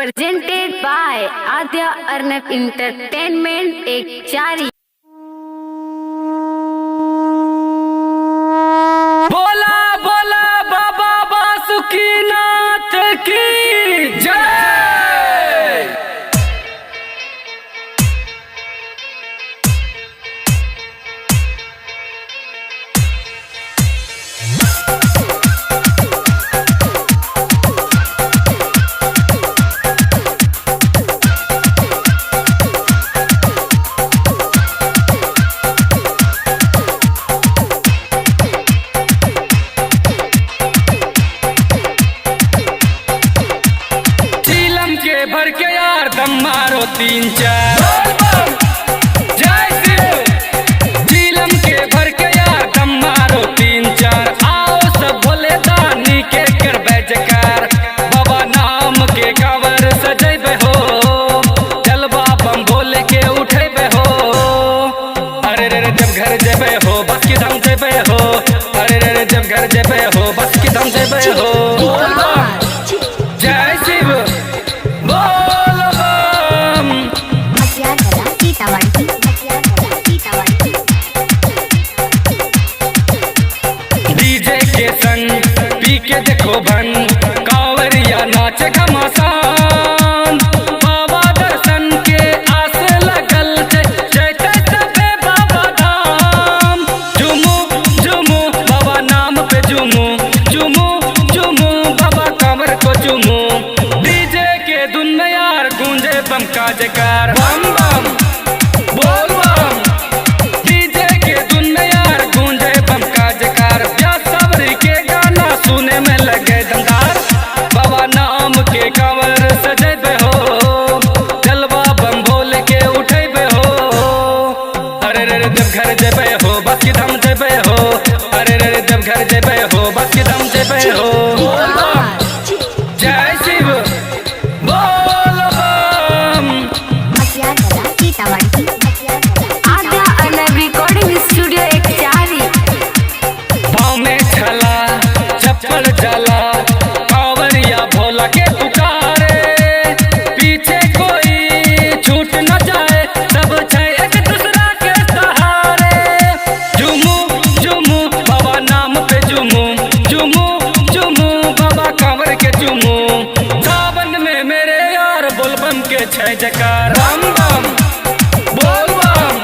presented by Adya Arnab Entertainment एक चारी। बोला बोला बाबा बासुकीनाथ की जय। भर के यार दम मारो तीन चार जय शिव। झीलम के भर के यार दम मारो तीन चार। आओ सब भोले दानी के कर बेजकार। बाबा नाम के कांवर सजेबे हो। जलवा बम भोले के उठेबे हो। अरे रे जब घर जेबे हो बस की दम जेबे हो। अरे रे जब घर जेबे हो बस की दम जेबे हो। जय शिव डीजे के संग पी के देखो भन। कांवरिया नाच घमासान। बाबा दर्शन के आस लगल जैते सबे बाबा धाम। झूमू झूमू बाबा नाम पे झूमू। झूमू झूमू बाबा कांवर को झूमू। डीजे के धुन में यार गूंजे बम का जयकार। बम बम बोल बम। डीजे के धुन में यार गूंजे बम का जयकार। ब्याह सवरी के गाना सुने में लगे दमदार। बाबा नाम के कांवर सजेबे हो। जलवा बम भोले के उठेबे हो। अरे रे जब घर जेबे हो बस की दम जेबे हो। अरे रे जब घर जेबे हो बस की दम जेबे हो। जय शिव बोल बम। आद्या अर्नब रिकॉर्डिंग स्टूडियो एक चारी। पाँव में छला चप्पल जला। कांवरिया भोला के पुकारे। पीछे कोई छूट न जाए सब छै एक दूसरा के सहारे। झूमू झूमू बाबा नाम पे झूमू। झूमू झूमू बाबा कांवर के झूमू। सावन में मेरे यार बोलबम के छै जयकार। बम बम बोल बम।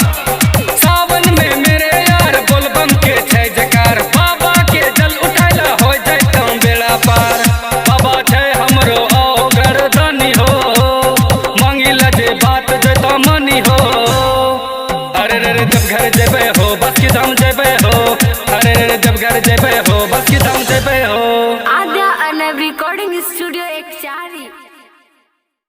सावन में मेरे यार बोलबम के छै जयकार। बाबा के जल उठाइला हो जैतौ बेड़ा पार। बाबा छै हमरो आओ गर्दनी हो। मांगिला जे बात जैतौ मनी हो। अरे रे जब घर जेबे हो बस की दम जेबे हो। अरे रे जब घर जेबे हो बस की दम जेबे हो। आद्या अर्नब रिकॉर्डिंग स्टूडियो